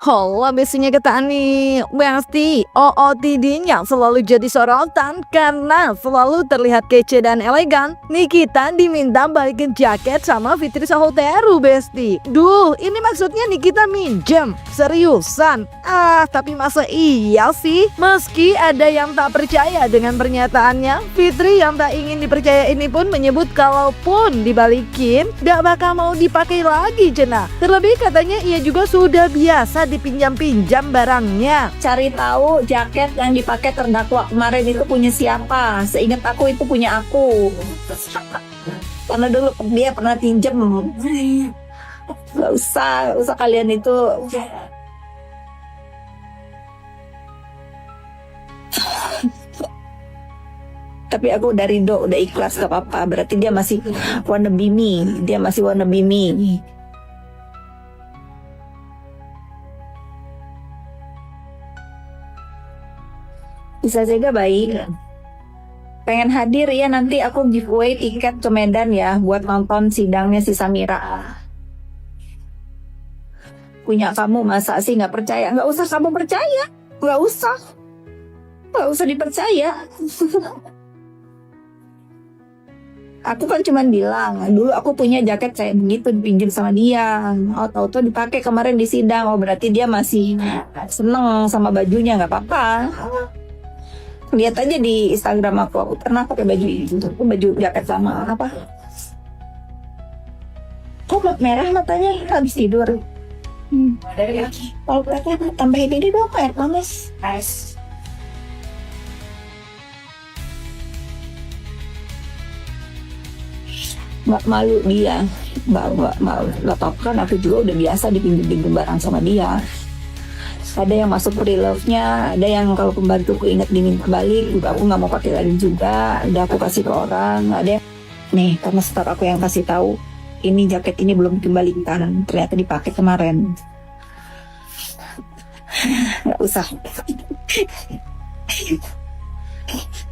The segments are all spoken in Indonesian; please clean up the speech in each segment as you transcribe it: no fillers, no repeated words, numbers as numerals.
Halo, biasanya kita nih, Besti, OOTD-nya selalu jadi sorotan karena selalu terlihat kece dan elegan. Nikita diminta balikin jaket sama Fitri Sahuteru, Besti. Duh, ini maksudnya Nikita minjem, seriusan. Tapi masa iya sih? Meski ada yang tak percaya dengan pernyataannya, Fitri yang tak ingin dipercaya ini pun menyebut kalaupun dibalikin, gak bakal mau dipakai lagi, cenah. Terlebih katanya ia juga sudah biasa dipinjam-pinjam barangnya. Cari tahu jaket yang dipakai terdakwa kemarin itu punya siapa. Seingat aku itu punya aku. Karena dulu dia pernah pinjam. Gak usah kalian itu. Tapi aku udah ridho, udah ikhlas, gak apa-apa. Berarti dia masih wannabe me. Dia masih wannabe me. Bisa jaga baik. Pengen hadir ya, nanti aku giveaway tiket ke Medan ya buat nonton sidangnya si Samira. Punya kamu masa sih nggak percaya? Nggak usah kamu percaya, nggak usah dipercaya. Aku kan cuman bilang, dulu aku punya jaket kayak begitu dipinjam sama dia. Oh, tahu-tahu dipakai kemarin di sidang. Oh, berarti dia masih seneng sama bajunya, nggak apa-apa. Lihat aja di Instagram aku pernah pakai baju itu, baju jaket sama apa? Kok merah matanya habis tidur? Dari lagi. Kalau kelihatan tambahin ini dong air panas. Es. Nggak malu dia, nggak apa-apa kan, aku juga udah biasa dipinjam barang sama dia. Ada yang masuk pre-love-nya, ada yang kalau pembantuku ingat diminta balik, juga aku nggak mau pakai lagi juga, udah aku kasih ke orang. Ada yang, nih karena stok aku yang kasih tahu, ini jaket ini belum dikembalikan, ternyata dipakai kemarin.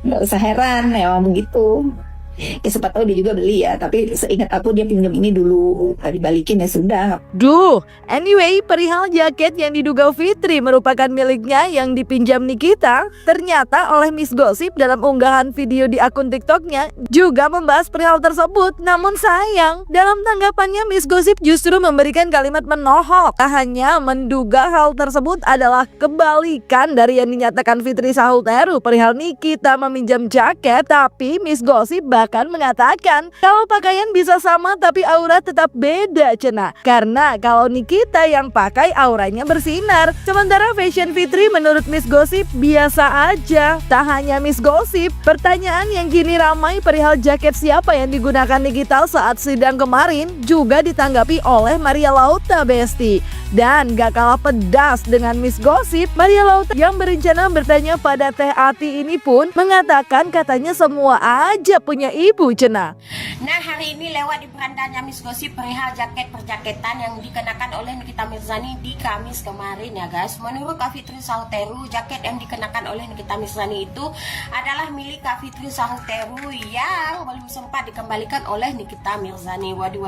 Nggak usah heran, emang begitu. Ya sempat tahu dia juga beli ya, tapi seingat aku dia pinjam ini dulu, dibalikin ya sudah. Duh, anyway, perihal jaket yang diduga Fitri merupakan miliknya yang dipinjam Nikita, ternyata oleh Miss Gossip dalam unggahan video di akun TikToknya juga membahas perihal tersebut. Namun sayang, dalam tanggapannya Miss Gossip justru memberikan kalimat menohok. Tak hanya menduga hal tersebut adalah kebalikan dari yang dinyatakan Fitri Sahuteru perihal Nikita meminjam jaket, tapi Miss Gossip bahkan mengatakan kalau pakaian bisa sama tapi aura tetap beda, cenah. Karena kalau Nikita yang pakai auranya bersinar, sementara fashion Fitri menurut Miss Gossip biasa aja. Tak hanya Miss Gossip, pertanyaan yang kini ramai perihal jaket siapa yang digunakan Nikita saat sidang kemarin juga ditanggapi oleh Maria Lauta, Besti. Dan gak kalah pedas dengan Miss Gossip, Maria Lauta yang berencana bertanya pada Teh Ati ini pun mengatakan katanya semua aja punya ibu, cenah. Nah, hari ini lewat di berandanya Miss Gossip perihal jaket perjaketan yang dikenakan oleh Nikita Mirzani di Kamis kemarin ya guys. Menurut Kak Fitri Sahuteru, jaket yang dikenakan oleh Nikita Mirzani itu adalah milik Kak Fitri Sahuteru yang belum sempat dikembalikan oleh Nikita Mirzani. Waduh.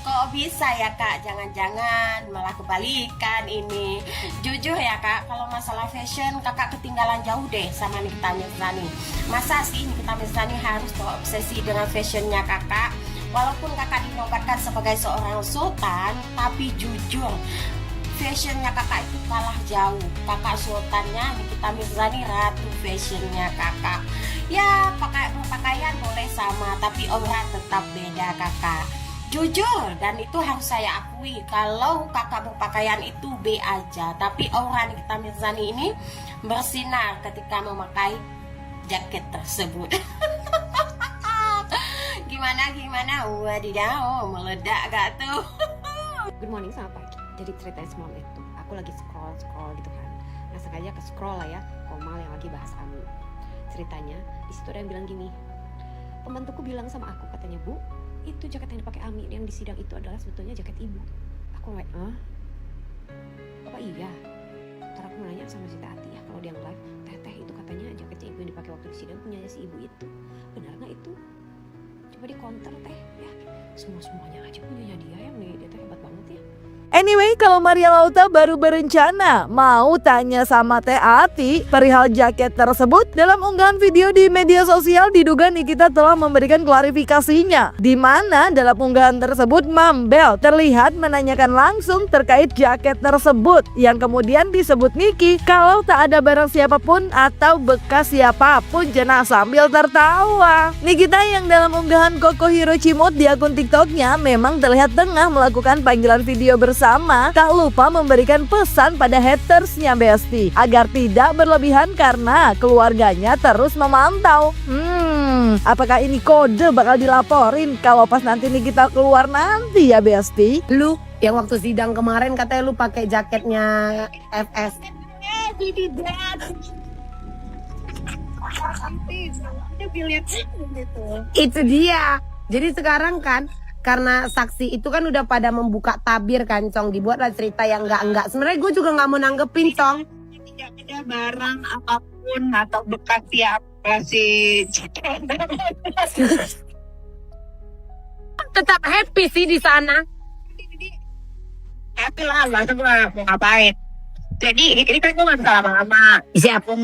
Kok bisa ya kak, jangan-jangan malah kebalikan ini. Jujur ya kak, kalau masalah fashion kakak ketinggalan jauh deh sama Nikita Mirzani. Masa sih Nikita Mirzani harus terobsesi dengan fashionnya kakak? Walaupun kakak dinobatkan sebagai seorang sultan, tapi jujur fashionnya kakak itu kalah jauh. Kakak sultannya Nikita Mirzani, ratu fashionnya kakak. Ya pakaian boleh sama, tapi aura tetap beda kakak. Jujur, dan itu harus saya akui, kalau kakak berpakaian itu B aja, tapi aura Nikita Mirzani ini bersinar ketika memakai jaket tersebut. Gimana? Wadidaw, meledak gak tuh? Good morning sama pagi. Jadi ceritanya semalam itu aku lagi scroll gitu kan. Nggak sengaja ke scroll lah ya, Komal yang lagi bahas Ami. Ceritanya di situ ada yang bilang gini, pembantuku bilang sama aku, katanya, Bu, itu jaket yang dipakai Ami yang di sidang itu adalah sebetulnya jaket ibu. Aku kayak, apa iya? Ntar aku nanya sama si Tati ya, kalau dia live, Teteh itu katanya jaketnya ibu yang dipakai waktu di sidang punyanya si ibu itu. Benar nggak itu? Coba di counter Teh ya. Semuanya aja punyanya dia, yang nih dia tuh hebat banget ya. Anyway, kalau Maria Lauta baru berencana mau tanya sama Teh Ati perihal jaket tersebut, dalam unggahan video di media sosial diduga Nikita telah memberikan klarifikasinya, di mana dalam unggahan tersebut Mambel terlihat menanyakan langsung terkait jaket tersebut, yang kemudian disebut Niki kalau tak ada barang siapapun atau bekas siapapun jenah, sambil tertawa. Nikita yang dalam unggahan Koko Hiro Cimot di akun TikToknya memang terlihat tengah melakukan panggilan video bersama, tak lupa memberikan pesan pada hatersnya Besti agar tidak berlebihan karena keluarganya terus memantau. Apakah ini kode bakal dilaporin kalau pas nanti Nikita keluar nanti ya Besti? Lu yang waktu sidang kemarin katanya lu pakai jaketnya FS. Itu dia. Jadi sekarang kan karena saksi itu kan udah pada membuka tabir kan, Cong, dibuatlah cerita yang enggak. Sebenarnya gue juga nggak mau nanggepin, Cong. Tidak ada barang apapun atau bekas siapa sih. Tetap happy sih di sana. Happy lah, masa gue mau ngapain. Jadi ini kan gue gak bisa lama-lama. Siap. Aku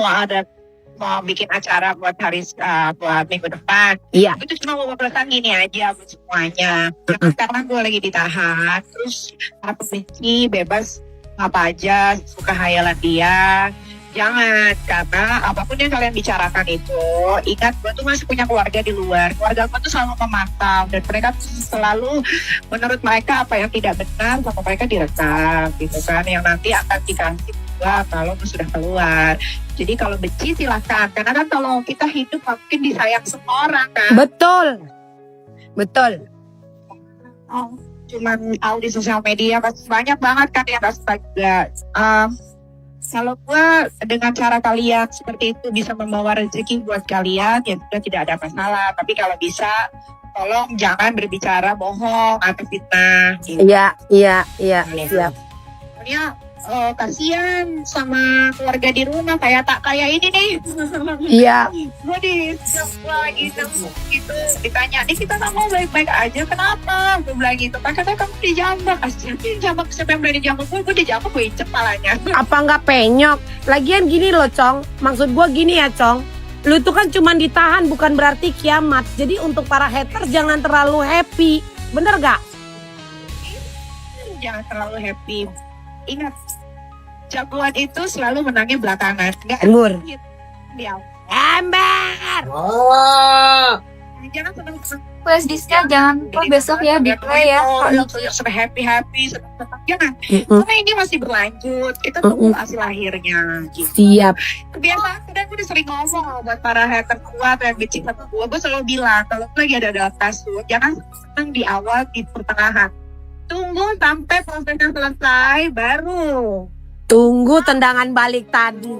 mau bikin acara buat buat minggu depan. Iya. Itu cuma mau pesan gini aja buat semuanya. Karena gue lagi ditahan, terus aku benci bebas apa aja, suka hayalan dia. Jangan, karena apapun yang kalian bicarakan itu, ingat gue tuh masih punya keluarga di luar. Keluarga gue tuh selalu memantau dan mereka selalu, menurut mereka apa yang tidak benar sama mereka direkam gitu kan, yang nanti akan dikasih juga kalau sudah keluar. Jadi kalau benci silakan, karena kan kalau kita hidup mungkin disayang semua orang kan. Betul. Cuman tahu di sosial media pasti banyak banget kan yang gak suka juga. Kalau gue dengan cara kalian seperti itu bisa membawa rezeki buat kalian, ya sudah tidak ada masalah. Tapi kalau bisa, tolong jangan berbicara bohong atau fitnah. Iya. Siap. Soalnya kasihan sama keluarga di rumah kayak ini nih. Iya. Gue lagi gitu ditanya, nih kita tak mau baik-baik aja, kenapa? Gue bilang gitu, kan katanya kamu dijambak. Jambak, siapa yang berani jambak gue dijambak, gue incep palanya. Apa nggak penyok? Lagian gini loh, Cong. Maksud gue gini ya, Cong. Lu tuh kan cuma ditahan, bukan berarti kiamat. Jadi untuk para haters jangan terlalu happy. Bener gak? Jangan terlalu happy. Ingat, jagoan itu selalu menangnya belakangan. Nggak Embur. dia. Ember. Jangan senang-senang. Plus Diska jangan lupa besok ya di play ya. Sudah happy, senang-senang. Jangan. Karena ini masih berlanjut. Kita tunggu hasil akhirnya. Gitu. Siap. Kebiasaan, dan gue udah sering ngomong buat para hater kuat yang benci sama gue selalu bilang, kalau lagi ada dalam kasus, jangan senang di awal, di pertengahan. Tunggu sampai prosesnya selesai, baru. Tunggu tendangan balik tadi.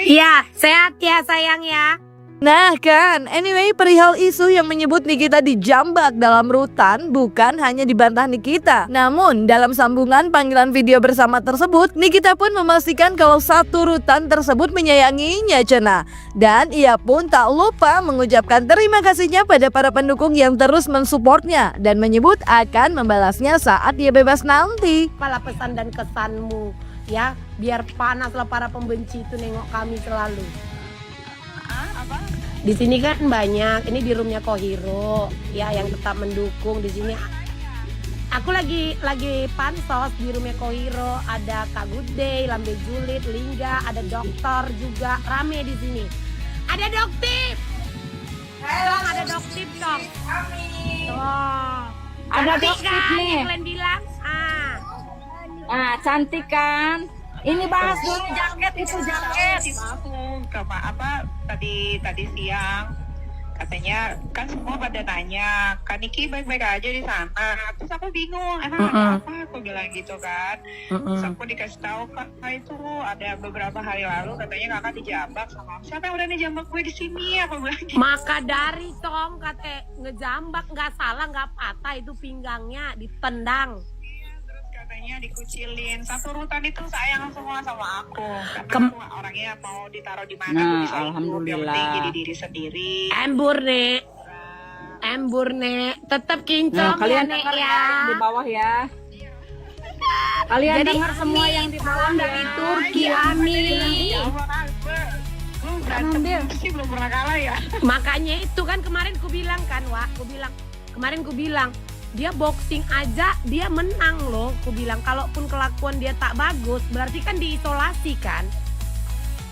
Iya, sehat ya sayang ya. Nah kan, anyway perihal isu yang menyebut Nikita dijambak dalam rutan bukan hanya dibantah Nikita. Namun dalam sambungan panggilan video bersama tersebut, Nikita pun memastikan kalau satu rutan tersebut menyayanginya Cena. Dan ia pun tak lupa mengucapkan terima kasihnya pada para pendukung yang terus mensupportnya dan menyebut akan membalasnya saat dia bebas nanti. Apalah pesan dan kesanmu ya, biar panaslah para pembenci itu nengok kami selalu. Di sini kan banyak, ini di roomnya Kohiro ya yang tetap mendukung di sini. Aku lagi pansos di roomnya Kohiro, ada Kak Gude, Lambe Julid, Lingga, ada dokter juga, rame di sini. Ada Doktip. Dong, ada Doktip dong. Oh. Ada Cantik Doktip kan, nih. yang kalian bilang. Cantik kan. Ini bahas dulu jaket itu jaket. Langsung ke tadi siang katanya kan semua pada nanya, Kak Niki baik-baik aja di sana. Terus aku bingung, ada apa? Aku bilang gitu kan. Terus aku dikasih tahu, Kak, itu ada beberapa hari lalu katanya kakak dijambak sama siapa yang udah dijambak gue di sini? Aku bilang gitu. Maka dari Cong kata ngejambak nggak salah, nggak patah itu pinggangnya ditendang. Katanya dikucilin. Satu rutan itu sayang semua sama aku. Karena aku orangnya mau ditaruh di mana aku bisa hidup. Yang penting jadi diri sendiri. Embur nih. embur nek, tetap kinclong Nah, kalian ya nek dengar ya. di bawah ya. Kalian Jadi dengar semua yang di bawah dari ya. Turki Ami. Sih belum pernah kalah ya. Makanya itu kan kemarin ku bilang kan, Wak, kemarin ku bilang dia boxing aja dia menang loh. Ku bilang kalaupun kelakuan dia tak bagus berarti kan diisolasi kan.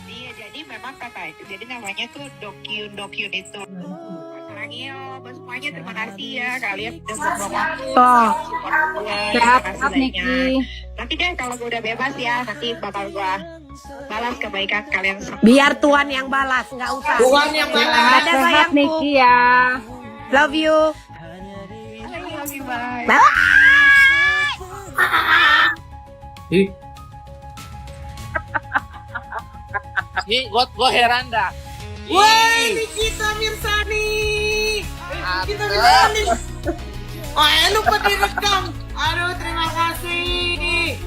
Iya, jadi memang kata itu. Jadi namanya tuh dokyun itu. Lagi semuanya terima kasih ya kalian udah beberapa Toh, sehat sehat Niki. Nanti deh kalau gue udah bebas ya nanti bakal gue balas kebaikan kalian semua. Biar Tuhan yang balas, nggak usah. Tuhan yang balas. Dadah Sehat sayangku. Niki ya. Love you. Bye. Bye. Ih, gua heran dah. Woi, Nikita Mirzani. Nikita Mirzani. Oh, lupa direkam. Aduh, terima kasih.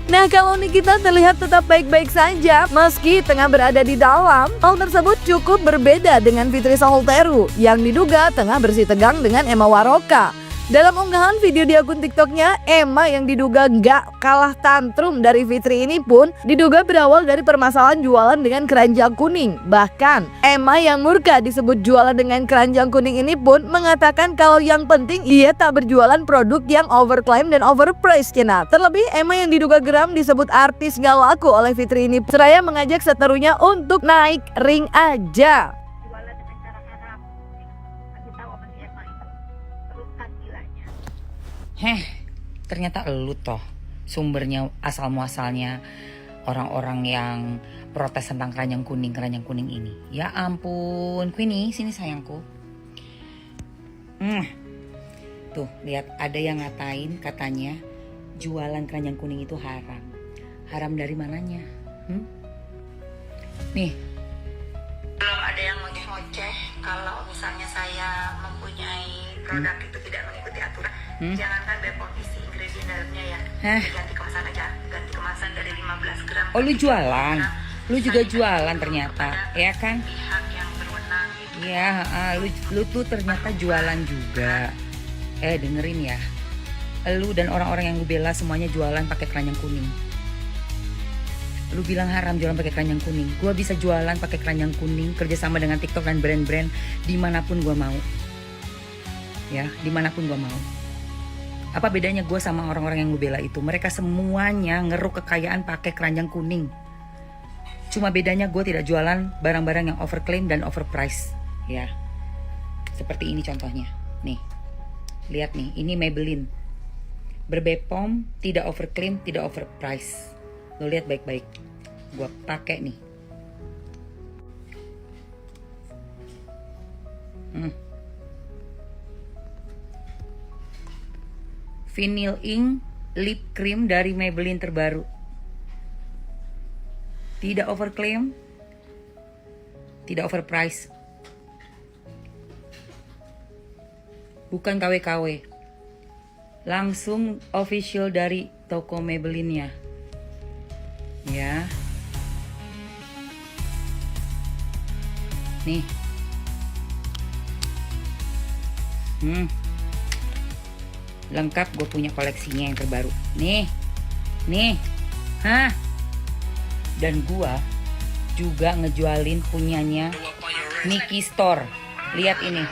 Nah, kalau Nikita terlihat tetap baik-baik saja meski tengah berada di dalam, hal tersebut cukup berbeda dengan Fitri Saulteru yang diduga tengah bersih tegang dengan Emma Waroka. Dalam unggahan video di akun TikToknya, Emma yang diduga gak kalah tantrum dari Fitri ini pun diduga berawal dari permasalahan jualan dengan keranjang kuning. Bahkan, Emma yang murka disebut jualan dengan keranjang kuning ini pun mengatakan kalau yang penting ia tak berjualan produk yang overclaim dan overpriced. Nah, terlebih Emma yang diduga geram disebut artis gak laku oleh Fitri ini, seraya mengajak seterunya untuk naik ring aja. Ternyata elu toh sumbernya asal muasalnya orang-orang yang protes tentang keranjang kuning ini. Ya ampun, Queenie, sini sayangku. Tuh, lihat ada yang ngatain katanya jualan keranjang kuning itu haram. Haram dari mananya? Nih. Belum ada yang ngoceh-ngoceh kalau misalnya saya mempunyai produk itu tidak mengikuti aturan. Jangankan Bepom isi ingredient dalamnya ya. Ganti kemasan aja. Ganti kemasan dari 15 gram. Oh, lu jualan? Lu juga jualan ternyata, ya kan? Pihak yang berwenang. Iya, lu tuh ternyata jualan juga. Dengerin ya. Lu dan orang-orang yang lu bela semuanya jualan pakai keranjang kuning. Lu bilang haram jualan pakai keranjang kuning. Gua bisa jualan pakai keranjang kuning kerjasama dengan TikTok dan brand-brand dimanapun gua mau. Ya, dimanapun gua mau. Apa bedanya gue sama orang-orang yang gue bela itu? Mereka semuanya ngeruk kekayaan pakai keranjang kuning. Cuma bedanya gue tidak jualan barang-barang yang overclaim dan overprice. Ya, seperti ini contohnya. Nih, lihat nih, ini Maybelline. Berbepom, tidak overclaim, tidak overprice. Lo lihat baik-baik. Gue pakai nih. Vinyl Ink Lip Cream dari Maybelline terbaru. Tidak overclaim, tidak overprice. Bukan KW-KW. Langsung official dari toko Maybelline-nya. Ya. Nih. Lengkap, gue punya koleksinya yang terbaru. Nih. Dan gue juga ngejualin punyanya Nikki Store. Lihat ini.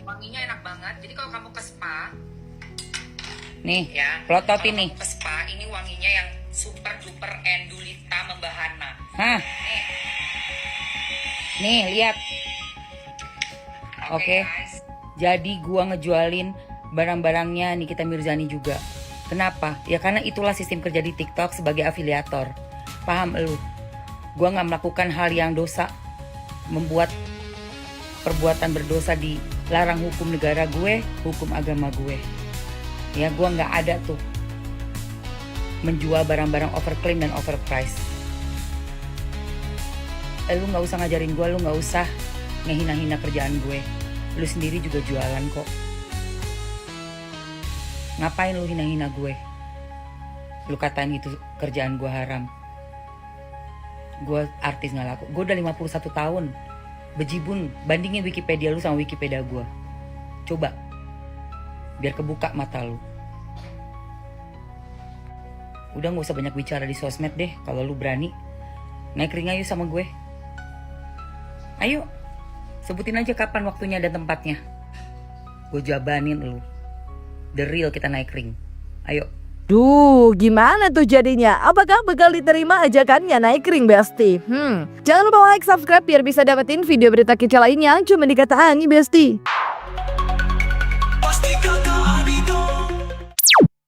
Wanginya enak banget. Jadi kalau kamu ke spa, nih, ya, pelototin nih. Ke spa, ini wanginya yang super duper endulita membahana. Nih, lihat. Oke. Jadi gua ngejualin barang-barangnya Nikita Mirzani juga. Kenapa? Ya karena itulah sistem kerja di TikTok sebagai afiliator. Paham lu? Gua gak melakukan hal yang dosa. Membuat perbuatan berdosa dilarang hukum negara gue, hukum agama gue. Ya gua gak ada tuh menjual barang-barang overclaim dan overprice. Lu gak usah ngajarin gue, lu gak usah ngehina-hina kerjaan gue. Lu sendiri juga jualan kok. Ngapain lu hina-hina gue? Lu katain itu kerjaan gue haram. Gue artis gak laku. Gue udah 51 tahun Bejibun, bandingin Wikipedia lu sama Wikipedia gue. Coba, biar kebuka mata lu. Udah gak usah banyak bicara di sosmed deh. Kalau lu berani, naik ring ayo sama gue. Ayo, sebutin aja kapan waktunya dan tempatnya. Gue jabanin lu. The real kita naik ring. Ayo. Duh, gimana tuh jadinya? Apakah bakal diterima ajakannya naik ring, Besti? Jangan lupa like, subscribe biar bisa dapetin video berita kece lainnya cuma di Kata Ani, Besti.